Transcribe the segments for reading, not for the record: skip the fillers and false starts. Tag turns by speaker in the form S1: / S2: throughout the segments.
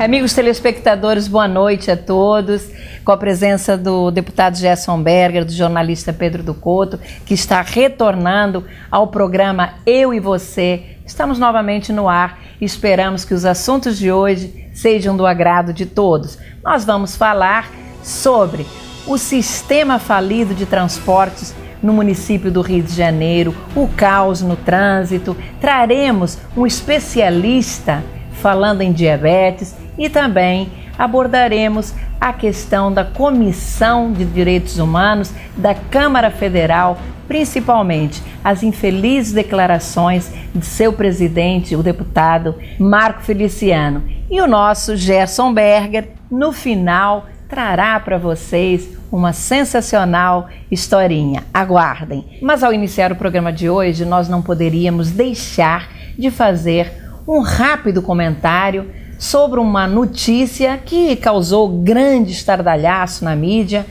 S1: Amigos telespectadores, boa noite a todos. Com a presença do deputado Gerson Berger, do jornalista Pedro do Couto, que está retornando ao programa Eu e Você. Estamos novamente no ar e esperamos que os assuntos de hoje sejam do agrado de todos. Nós vamos falar sobre o sistema falido de transportes no município do Rio de Janeiro, o caos no trânsito. Traremos um especialista falando em diabetes e também abordaremos a questão da Comissão de Direitos Humanos da Câmara Federal, principalmente as infelizes declarações de seu presidente, o deputado Marco Feliciano. E o nosso Gerson Berger, no final, trará para vocês uma sensacional historinha. Aguardem! Mas ao iniciar o programa de hoje, nós não poderíamos deixar de fazer um rápido comentário sobre uma notícia que causou grande estardalhaço na mídia,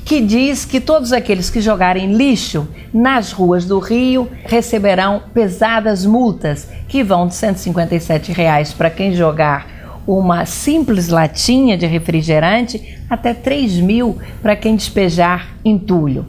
S1: que diz que todos aqueles que jogarem lixo nas ruas do Rio receberão pesadas multas, que vão de R$ 157 para quem jogar uma simples latinha de refrigerante até 3.000 para quem despejar entulho.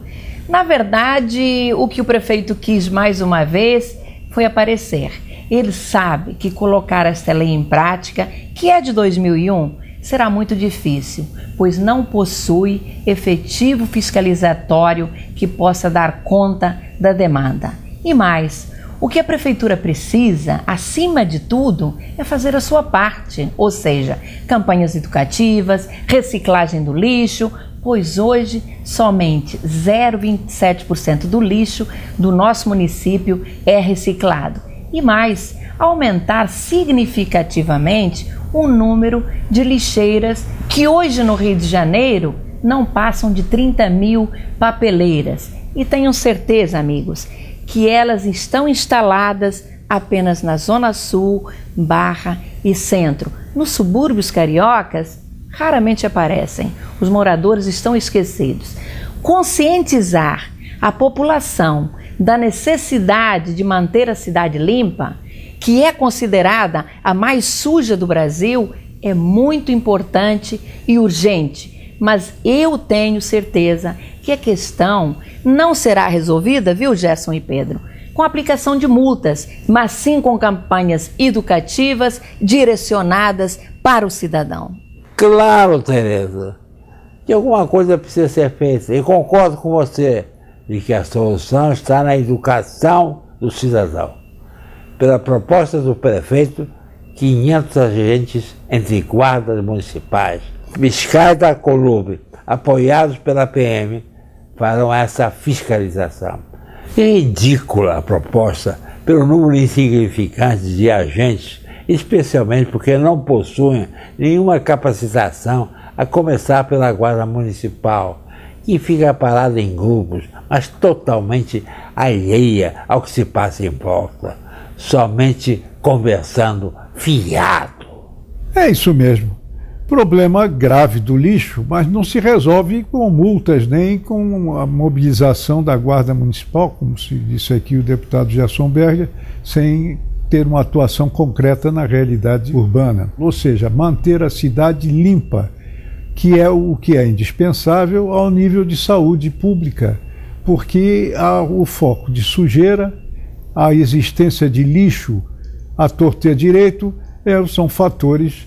S1: Na verdade, o que o prefeito quis mais uma vez foi aparecer. Ele sabe que colocar esta lei em prática, que é de 2001, será muito difícil, pois não possui efetivo fiscalizatório que possa dar conta da demanda. E mais, o que a prefeitura precisa, acima de tudo, é fazer a sua parte, ou seja, campanhas educativas, reciclagem do lixo, pois hoje somente 0,27% do lixo do nosso município é reciclado. E mais, aumentar significativamente o número de lixeiras que hoje no Rio de Janeiro não passam de 30.000 papeleiras. E tenham certeza, amigos, que elas estão instaladas apenas na Zona Sul, Barra e Centro. Nos subúrbios cariocas, raramente aparecem. Os moradores estão esquecidos. Conscientizar a população da necessidade de manter a cidade limpa, que é considerada a mais suja do Brasil, é muito importante e urgente. Mas eu tenho certeza que a questão não será resolvida, viu, Gerson e Pedro, com a aplicação de multas, mas sim com campanhas educativas direcionadas para o cidadão.
S2: Claro, Tereza, que alguma coisa precisa ser feita. E concordo com você de que a solução está na educação do cidadão. Pela proposta do prefeito, 500 agentes entre guardas municipais, fiscais da Colube, apoiados pela PM, farão essa fiscalização. É ridícula a proposta pelo número insignificante de agentes, especialmente porque não possuem nenhuma capacitação, a começar pela Guarda Municipal, que fica parada em grupos, mas totalmente alheia ao que se passa em volta, somente conversando fiado.
S3: É isso mesmo. Problema grave do lixo, mas não se resolve com multas nem com a mobilização da Guarda Municipal, como se disse aqui o deputado Gerson Berger, sem ter uma atuação concreta na realidade urbana. Ou seja, manter a cidade limpa, que é o que é indispensável ao nível de saúde pública, porque há o foco de sujeira, a existência de lixo à torta e à direito, são fatores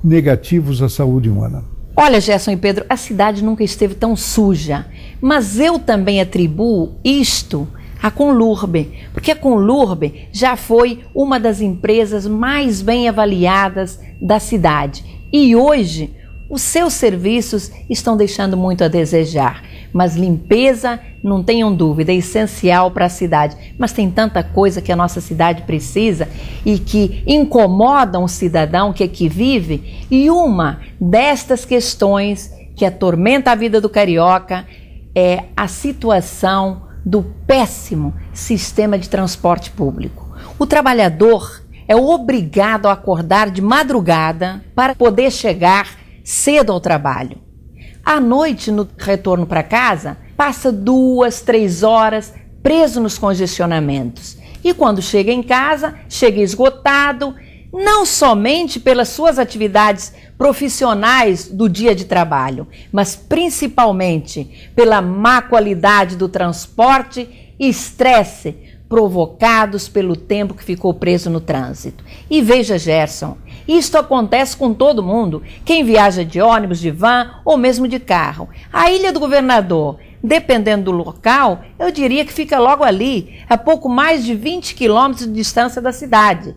S3: negativos à saúde humana.
S1: Olha, Gerson e Pedro, a cidade nunca esteve tão suja, mas eu também atribuo isto à Conlurb, porque a Conlurb já foi uma das empresas mais bem avaliadas da cidade e hoje os seus serviços estão deixando muito a desejar, mas limpeza, não tenham dúvida, é essencial para a cidade. Mas tem tanta coisa que a nossa cidade precisa e que incomodam o cidadão que aqui vive. E uma destas questões que atormenta a vida do carioca é a situação do péssimo sistema de transporte público. O trabalhador é obrigado a acordar de madrugada para poder chegar cedo ao trabalho. À noite, no retorno para casa, passa 2, 3 horas preso nos congestionamentos. E quando chega em casa, chega esgotado, não somente pelas suas atividades profissionais do dia de trabalho, mas principalmente pela má qualidade do transporte e estresse provocados pelo tempo que ficou preso no trânsito. E veja, Gerson, isto acontece com todo mundo, quem viaja de ônibus, de van ou mesmo de carro. A Ilha do Governador, dependendo do local, eu diria que fica logo ali, a pouco mais de 20 quilômetros de distância da cidade.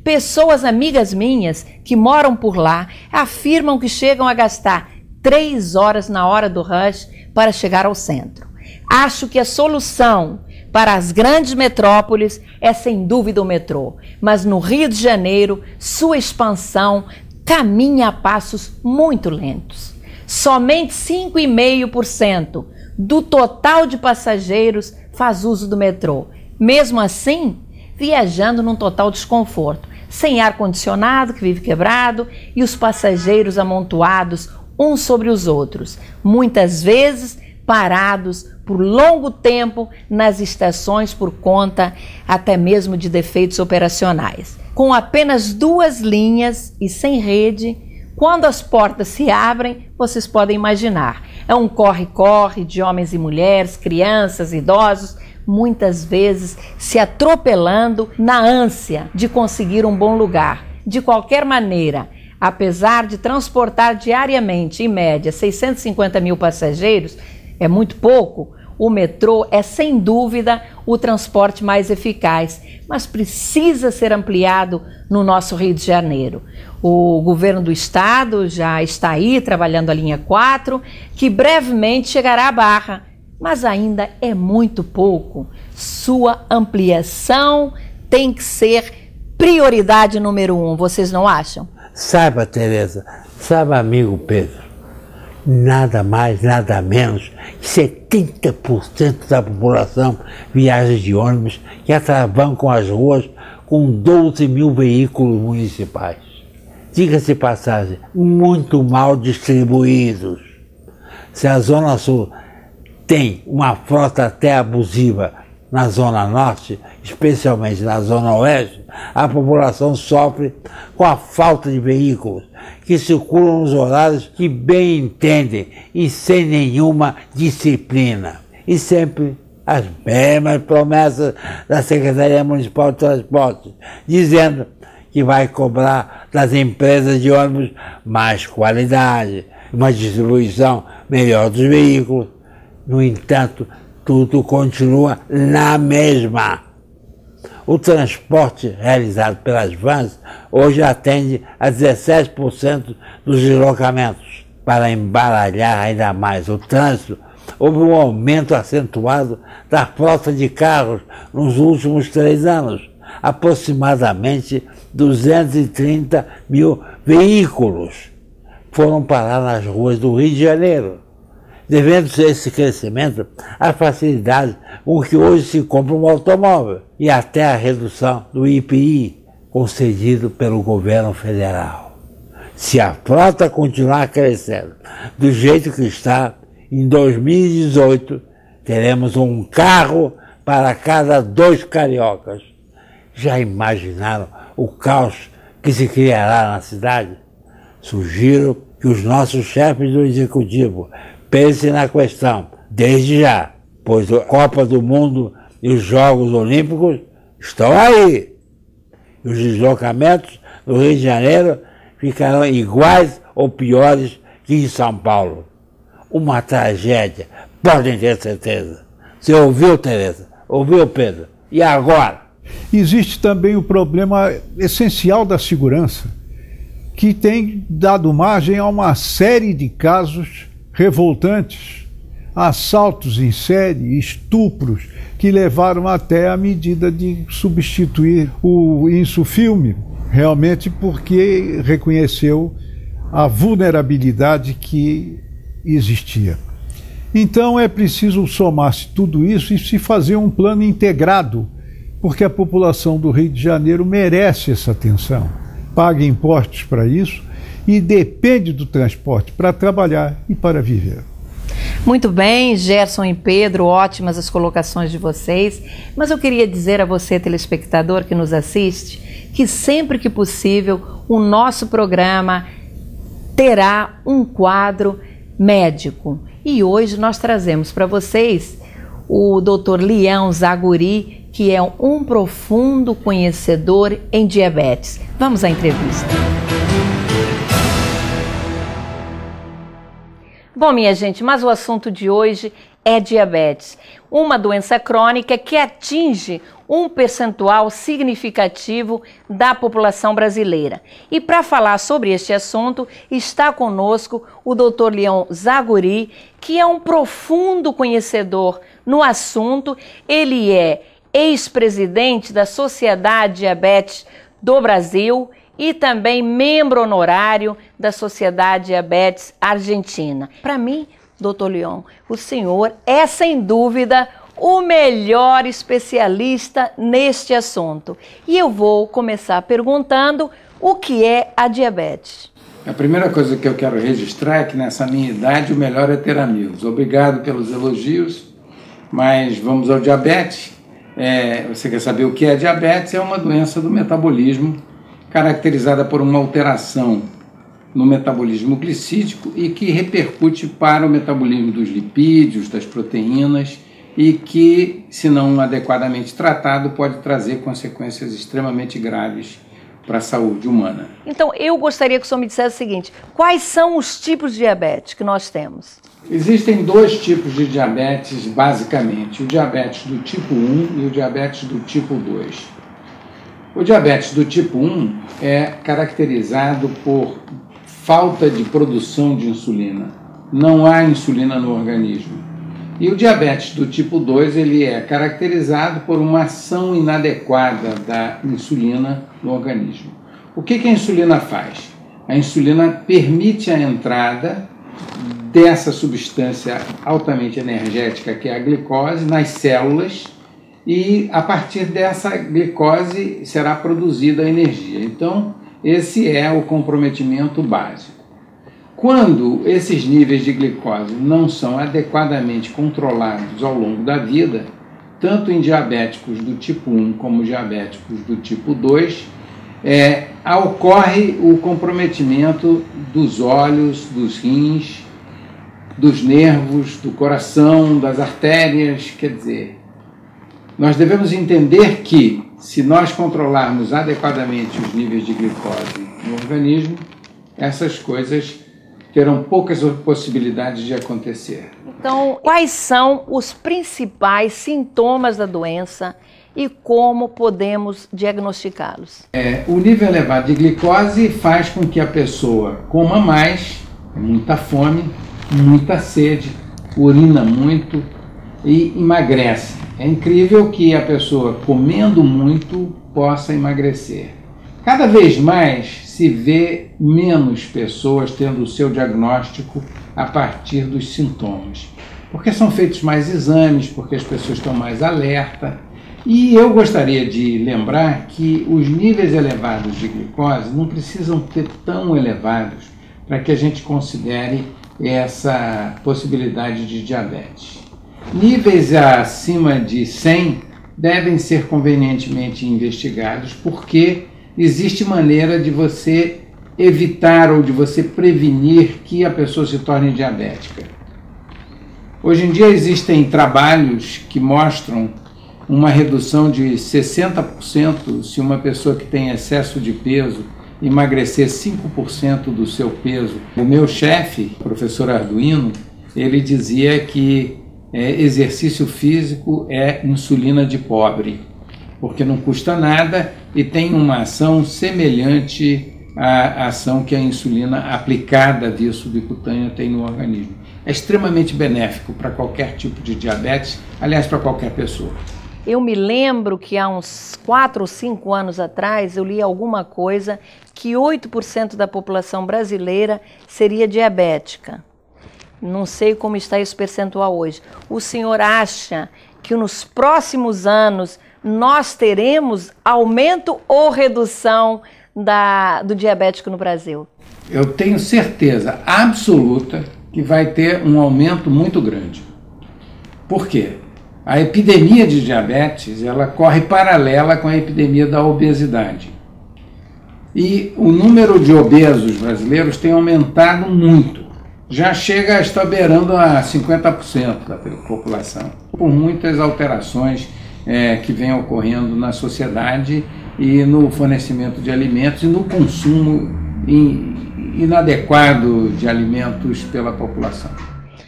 S1: Pessoas amigas minhas que moram por lá afirmam que chegam a gastar 3 horas na hora do rush para chegar ao centro. Acho que a solução para as grandes metrópoles é sem dúvida o metrô, mas no Rio de Janeiro sua expansão caminha a passos muito lentos. Somente 5,5% do total de passageiros faz uso do metrô. Mesmo assim, viajando num total desconforto, sem ar-condicionado que vive quebrado e os passageiros amontoados uns sobre os outros, muitas vezes parados por longo tempo nas estações por conta até mesmo de defeitos operacionais. Com apenas 2 linhas e sem rede, quando as portas se abrem, vocês podem imaginar, é um corre-corre de homens e mulheres, crianças, idosos, muitas vezes se atropelando na ânsia de conseguir um bom lugar. De qualquer maneira, apesar de transportar diariamente, em média, 650 mil passageiros, é muito pouco, o metrô é sem dúvida o transporte mais eficaz, mas precisa ser ampliado no nosso Rio de Janeiro. O governo do estado já está aí trabalhando a linha 4, que brevemente chegará à Barra, mas ainda é muito pouco. Sua ampliação tem que ser prioridade número 1, vocês não acham?
S2: Saiba, Tereza, saiba, amigo Pedro, nada mais, nada menos que 70% da população viaja de ônibus que atravancam as ruas com 12 mil veículos municipais. Diga-se de passagem, muito mal distribuídos. Se a Zona Sul tem uma frota até abusiva na Zona Norte, especialmente na Zona Oeste, a população sofre com a falta de veículos que circulam nos horários que bem entendem e sem nenhuma disciplina. E sempre as mesmas promessas da Secretaria Municipal de Transporte, dizendo que vai cobrar das empresas de ônibus mais qualidade, uma distribuição melhor dos veículos. No entanto, tudo continua na mesma. O transporte realizado pelas vans hoje atende a 17% dos deslocamentos. Para embaralhar ainda mais o trânsito, houve um aumento acentuado da frota de carros nos últimos 3 anos. Aproximadamente 230 mil veículos foram parar nas ruas do Rio de Janeiro. Devendo-se esse crescimento à facilidade com que hoje se compra um automóvel e até a redução do IPI concedido pelo governo federal. Se a frota continuar crescendo do jeito que está, em 2018 teremos um carro para cada 2 cariocas. Já imaginaram o caos que se criará na cidade? Sugiro que os nossos chefes do executivo pensem na questão desde já, pois a Copa do Mundo e os Jogos Olímpicos estão aí. E os deslocamentos no Rio de Janeiro ficarão iguais ou piores que em São Paulo. Uma tragédia, podem ter certeza. Você ouviu, Tereza? Ouviu, Pedro? E agora?
S3: Existe também o problema essencial da segurança, que tem dado margem a uma série de casos revoltantes, assaltos em série, estupros, que levaram até a medida de substituir o Insufilme, realmente porque reconheceu a vulnerabilidade que existia. Então é preciso somar-se tudo isso e se fazer um plano integrado, porque a população do Rio de Janeiro merece essa atenção, paga impostos para isso e depende do transporte para trabalhar e para viver.
S1: Muito bem, Gerson e Pedro, ótimas as colocações de vocês, mas eu queria dizer a você, telespectador que nos assiste, que sempre que possível o nosso programa terá um quadro médico. E hoje nós trazemos para vocês o Dr. Leão Zaguri, que é um profundo conhecedor em diabetes. Vamos à entrevista. Bom, minha gente, mas o assunto de hoje é diabetes, uma doença crônica que atinge um percentual significativo da população brasileira. E para falar sobre este assunto, está conosco o Dr. Leão Zaguri, que é um profundo conhecedor no assunto. Ele é ex-presidente da Sociedade Diabetes do Brasil e também membro honorário da Sociedade Diabetes Argentina. Para mim, Dr. Leão, o senhor é sem dúvida o melhor especialista neste assunto. E eu vou começar perguntando o que é a diabetes.
S4: A primeira coisa que eu quero registrar é que nessa minha idade o melhor é ter amigos. Obrigado pelos elogios, mas vamos ao diabetes. Você quer saber o que é diabetes? É uma doença do metabolismo caracterizada por uma alteração no metabolismo glicídico e que repercute para o metabolismo dos lipídios, das proteínas e que, se não adequadamente tratado, pode trazer consequências extremamente graves para a saúde humana.
S1: Então, eu gostaria que o senhor me dissesse o seguinte: quais são os tipos de diabetes que nós temos?
S4: Existem dois tipos de diabetes, basicamente, o diabetes do tipo 1 e o diabetes do tipo 2. O diabetes do tipo 1 é caracterizado por falta de produção de insulina. Não há insulina no organismo. E o diabetes do tipo 2 ele é caracterizado por uma ação inadequada da insulina no organismo. O que a insulina faz? A insulina permite a entrada dessa substância altamente energética, que é a glicose, nas células, e a partir dessa glicose será produzida a energia. Então, esse é o comprometimento básico. Quando esses níveis de glicose não são adequadamente controlados ao longo da vida, tanto em diabéticos do tipo 1 como diabéticos do tipo 2, ocorre o comprometimento dos olhos, dos rins, dos nervos, do coração, das artérias. Quer dizer, nós devemos entender que, se nós controlarmos adequadamente os níveis de glicose no organismo, essas coisas terão poucas possibilidades de acontecer.
S1: Então, quais são os principais sintomas da doença e como podemos diagnosticá-los?
S4: O nível elevado de glicose faz com que a pessoa coma mais, muita fome, muita sede, urina muito e emagrece. É incrível que a pessoa comendo muito possa emagrecer. Cada vez mais se vê menos pessoas tendo o seu diagnóstico a partir dos sintomas, porque são feitos mais exames, porque as pessoas estão mais alerta. E eu gostaria de lembrar que os níveis elevados de glicose não precisam ter tão elevados para que a gente considere essa possibilidade de diabetes. Níveis acima de 100 devem ser convenientemente investigados, porque existe maneira de você evitar ou de você prevenir que a pessoa se torne diabética. Hoje em dia existem trabalhos que mostram uma redução de 60% se uma pessoa que tem excesso de peso emagrecer 5% do seu peso. O meu chefe, o professor Arduino, ele dizia que exercício físico é insulina de pobre, porque não custa nada e tem uma ação semelhante à ação que a insulina aplicada via subcutânea tem no organismo. É extremamente benéfico para qualquer tipo de diabetes, aliás, para qualquer pessoa.
S1: Eu me lembro que há uns 4 ou 5 anos atrás eu li alguma coisa que 8% da população brasileira seria diabética. Não sei como está esse percentual hoje. O senhor acha que nos próximos anos nós teremos aumento ou redução do diabético no Brasil?
S4: Eu tenho certeza absoluta que vai ter um aumento muito grande. Por quê? A epidemia de diabetes ela corre paralela com a epidemia da obesidade. E o número de obesos brasileiros tem aumentado muito. Já chega a estar beirando a 50% da população, por muitas alterações que vêm ocorrendo na sociedade e no fornecimento de alimentos e no consumo inadequado de alimentos pela população.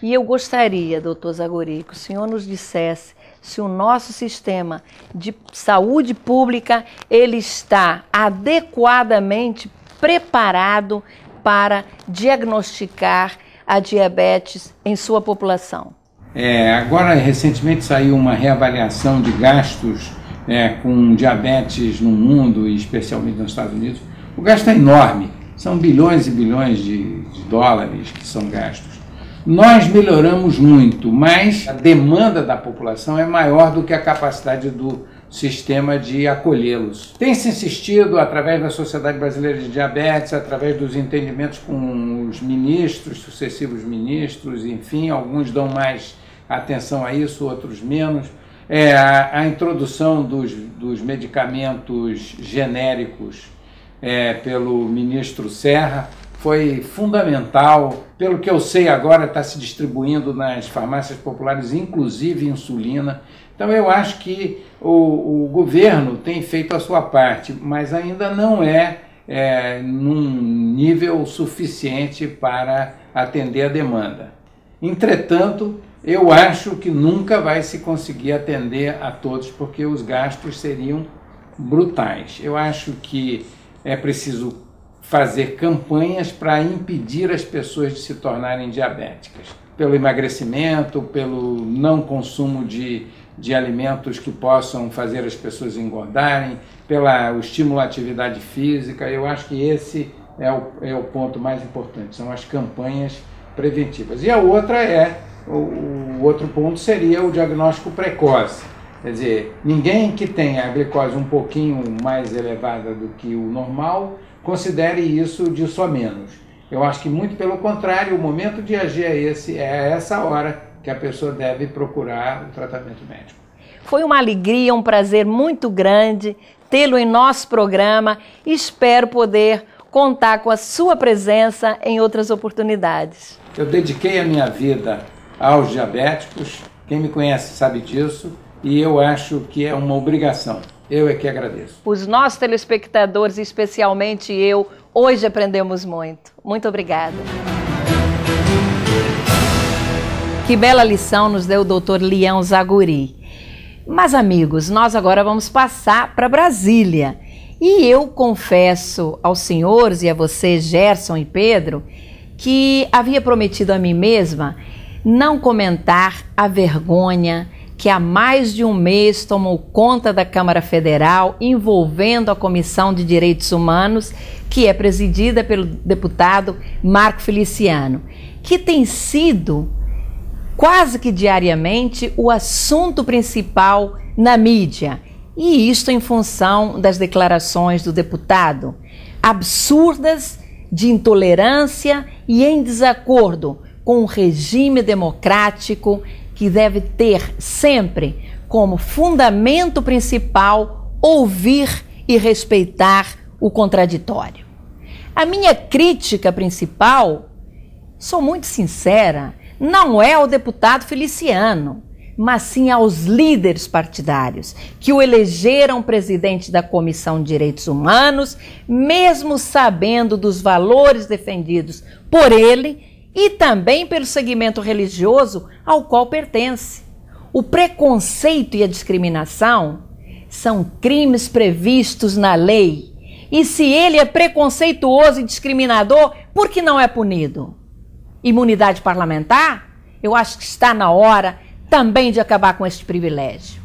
S1: E eu gostaria, doutor Zaguri, que o senhor nos dissesse se o nosso sistema de saúde pública ele está adequadamente preparado para diagnosticar a diabetes em sua população.
S4: Agora, recentemente saiu uma reavaliação de gastos com diabetes no mundo, e especialmente nos Estados Unidos. O gasto é enorme, são bilhões e bilhões de dólares que são gastos. Nós melhoramos muito, mas a demanda da população é maior do que a capacidade do sistema de acolhê-los. Tem-se insistido, através da Sociedade Brasileira de Diabetes, através dos entendimentos com os ministros, sucessivos ministros, enfim, alguns dão mais atenção a isso, outros menos. A introdução dos medicamentos genéricos pelo ministro Serra foi fundamental. Pelo que eu sei agora, está se distribuindo nas farmácias populares, inclusive insulina. Então eu acho que o governo tem feito a sua parte, mas ainda não num nível suficiente para atender a demanda. Entretanto, eu acho que nunca vai se conseguir atender a todos, porque os gastos seriam brutais. Eu acho que é preciso fazer campanhas para impedir as pessoas de se tornarem diabéticas, pelo emagrecimento, pelo não consumo de alimentos que possam fazer as pessoas engordarem, pelo estímulo à atividade física. Eu acho que esse é o ponto mais importante, são as campanhas preventivas. E a outra o outro ponto seria o diagnóstico precoce. Quer dizer, ninguém que tenha a glicose um pouquinho mais elevada do que o normal considere isso disso a menos. Eu acho que muito pelo contrário, o momento de agir é essa hora que a pessoa deve procurar o tratamento médico.
S1: Foi uma alegria, um prazer muito grande tê-lo em nosso programa e espero poder contar com a sua presença em outras oportunidades.
S4: Eu dediquei a minha vida aos diabéticos, quem me conhece sabe disso, e eu acho que é uma obrigação. Eu é que agradeço.
S1: Os nossos telespectadores, especialmente eu, hoje aprendemos muito. Muito obrigada. Que bela lição nos deu o doutor Leão Zaguri. Mas, amigos, nós agora vamos passar para Brasília. E eu confesso aos senhores e a vocês, Gerson e Pedro, que havia prometido a mim mesma não comentar a vergonha que há mais de um mês tomou conta da Câmara Federal, envolvendo a Comissão de Direitos Humanos, que é presidida pelo deputado Marco Feliciano, que tem sido quase que diariamente o assunto principal na mídia. E isto em função das declarações do deputado, absurdas, de intolerância e em desacordo com o regime democrático que deve ter sempre como fundamento principal ouvir e respeitar o contraditório. A minha crítica principal, sou muito sincera, não é ao deputado Feliciano, mas sim aos líderes partidários que o elegeram presidente da Comissão de Direitos Humanos, mesmo sabendo dos valores defendidos por ele e também pelo segmento religioso ao qual pertence. O preconceito e a discriminação são crimes previstos na lei. E se ele é preconceituoso e discriminador, por que não é punido? Imunidade parlamentar? Eu acho que está na hora também de acabar com este privilégio.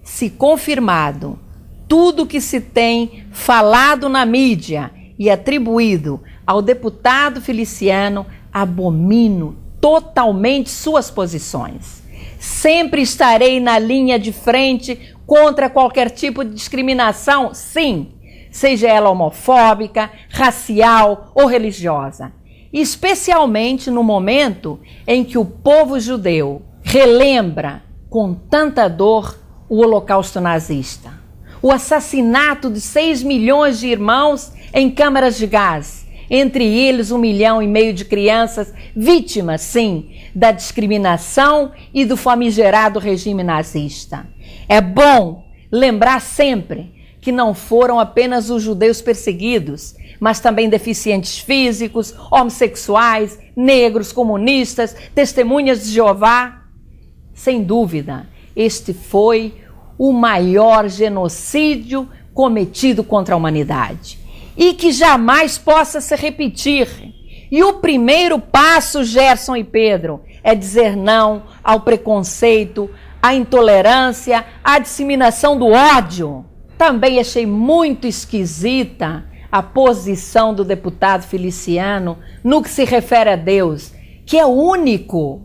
S1: Se confirmado tudo que se tem falado na mídia e atribuído ao deputado Feliciano, abomino totalmente suas posições. Sempre estarei na linha de frente contra qualquer tipo de discriminação, sim, seja ela homofóbica, racial ou religiosa. Especialmente no momento em que o povo judeu relembra com tanta dor o Holocausto nazista. O assassinato de 6 milhões de irmãos em câmaras de gás, entre eles 1,5 milhão de crianças vítimas, sim, da discriminação e do famigerado regime nazista. É bom lembrar sempre que não foram apenas os judeus perseguidos, mas também deficientes físicos, homossexuais, negros, comunistas, testemunhas de Jeová. Sem dúvida, este foi o maior genocídio cometido contra a humanidade e que jamais possa se repetir. E o primeiro passo, Gerson e Pedro, é dizer não ao preconceito, à intolerância, à disseminação do ódio. Também achei muito esquisita a posição do deputado Feliciano no que se refere a Deus, que é único.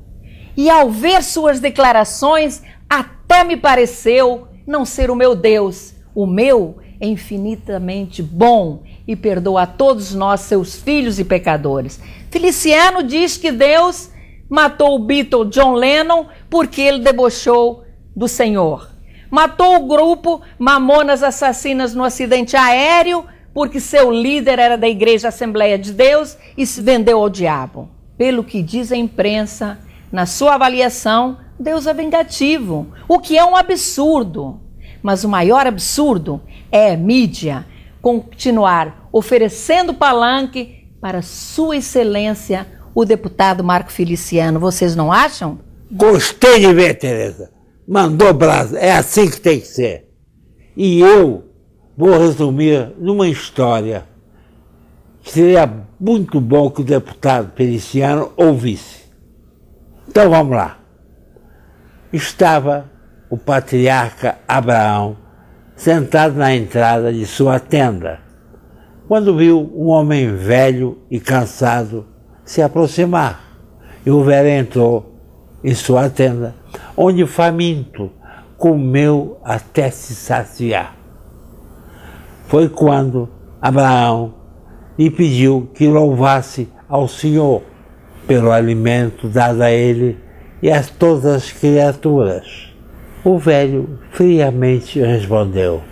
S1: E ao ver suas declarações, até me pareceu não ser o meu Deus. O meu é infinitamente bom e perdoa a todos nós, seus filhos e pecadores. Feliciano diz que Deus matou o Beatle John Lennon porque ele debochou do Senhor. Matou o grupo Mamonas Assassinas no acidente aéreo porque seu líder era da Igreja Assembleia de Deus e se vendeu ao diabo. Pelo que diz a imprensa, na sua avaliação, Deus é vingativo, o que é um absurdo. Mas o maior absurdo é a mídia continuar oferecendo palanque para Sua Excelência, o deputado Marco Feliciano. Vocês não acham?
S2: Gostei de ver, Tereza. Mandou brasa. É assim que tem que ser. E eu vou resumir numa história que seria muito bom que o deputado Feliciano ouvisse. Então vamos lá. Estava o patriarca Abraão sentado na entrada de sua tenda, quando viu um homem velho e cansado se aproximar. E o velho entrou em sua tenda, onde faminto comeu até se saciar. Foi quando Abraão lhe pediu que louvasse ao Senhor pelo alimento dado a ele e a todas as criaturas. O velho friamente respondeu: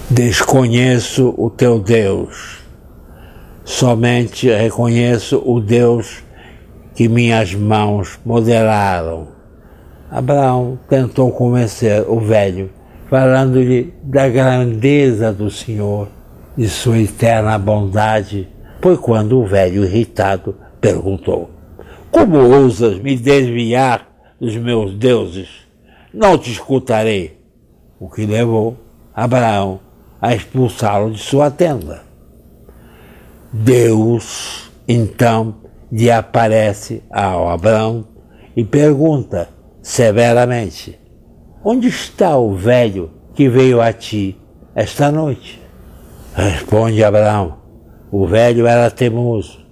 S2: desconheço o teu Deus, somente reconheço o Deus que minhas mãos modelaram. Abraão tentou convencer o velho, falando-lhe da grandeza do Senhor e sua eterna bondade. Foi quando o velho, irritado, perguntou: como ousas me desviar dos meus deuses? Não te escutarei. O que levou Abraão a expulsá-lo de sua tenda. Deus, então, lhe aparece ao Abraão e pergunta severamente: onde está o velho que veio a ti esta noite? Responde Abraão: o velho era teimoso,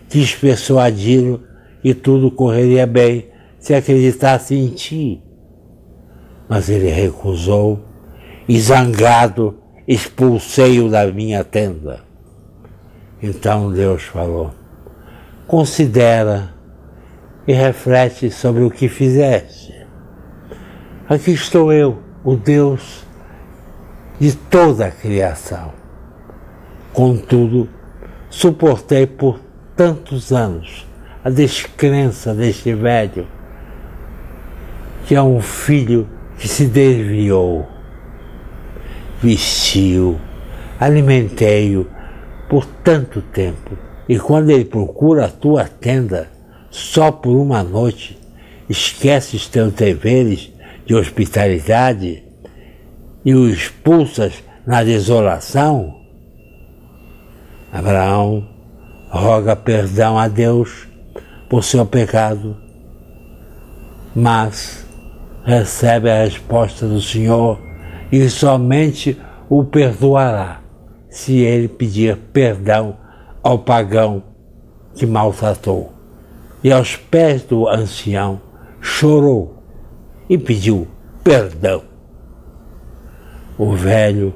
S2: quis persuadi-lo que tudo correria bem se acreditasse em ti. Mas ele recusou e, zangado, expulsei-o da minha tenda. Então Deus falou: considera e reflete sobre o que fizeste. Aqui estou eu, o Deus de toda a criação. Contudo, suportei por tantos anos a descrença deste velho, que é um filho que se desviou. Vestiu, alimentei-o por tanto tempo, e quando ele procura a tua tenda só por uma noite, esqueces teus deveres de hospitalidade e o expulsas na desolação? Abraão roga perdão a Deus por seu pecado, mas recebe a resposta do Senhor e somente o perdoará se ele pedir perdão ao pagão que maltratou. E aos pés do ancião chorou e pediu perdão. O velho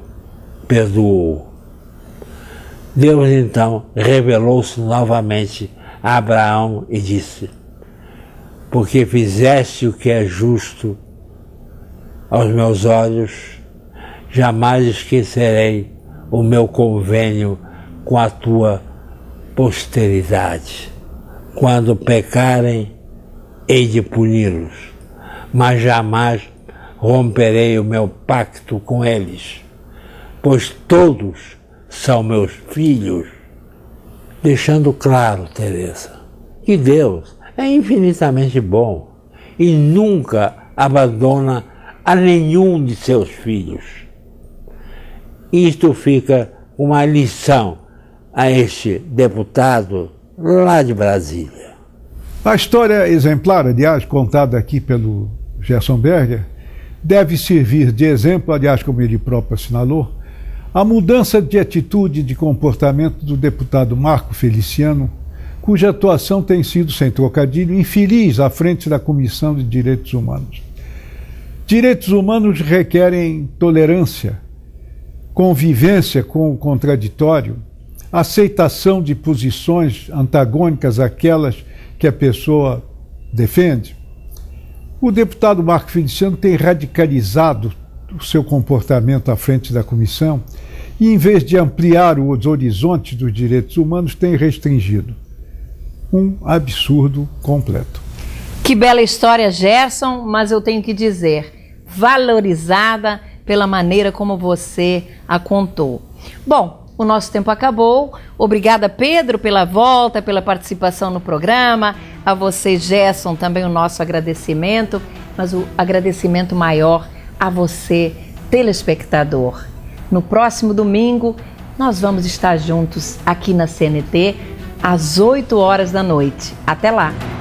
S2: perdoou. Deus então revelou-se novamente a Abraão e disse: porque fizeste o que é justo aos meus olhos, jamais esquecerei o meu convênio com a tua posteridade. Quando pecarem, hei de puni-los, mas jamais romperei o meu pacto com eles, pois todos são meus filhos. Deixando claro, Teresa, que Deus é infinitamente bom e nunca abandona a nenhum de seus filhos. Isto fica uma lição a este deputado lá de Brasília.
S3: A história exemplar, aliás, contada aqui pelo Gerson Berger, deve servir de exemplo, aliás, como ele próprio assinalou, a mudança de atitude e de comportamento do deputado Marco Feliciano, cuja atuação tem sido, sem trocadilho, infeliz à frente da Comissão de Direitos Humanos. Direitos humanos requerem tolerância, convivência com o contraditório, aceitação de posições antagônicas àquelas que a pessoa defende. O deputado Marco Feliciano tem radicalizado o seu comportamento à frente da comissão e, em vez de ampliar os horizontes dos direitos humanos, tem restringido. Um absurdo completo.
S1: Que bela história, Gerson, mas eu tenho que dizer, valorizada pela maneira como você a contou. Bom, o nosso tempo acabou. Obrigada, Pedro, pela volta, pela participação no programa. A você, Gerson, também o nosso agradecimento, mas o agradecimento maior a você, telespectador. No próximo domingo, nós vamos estar juntos aqui na CNT, às 8 horas da noite. Até lá!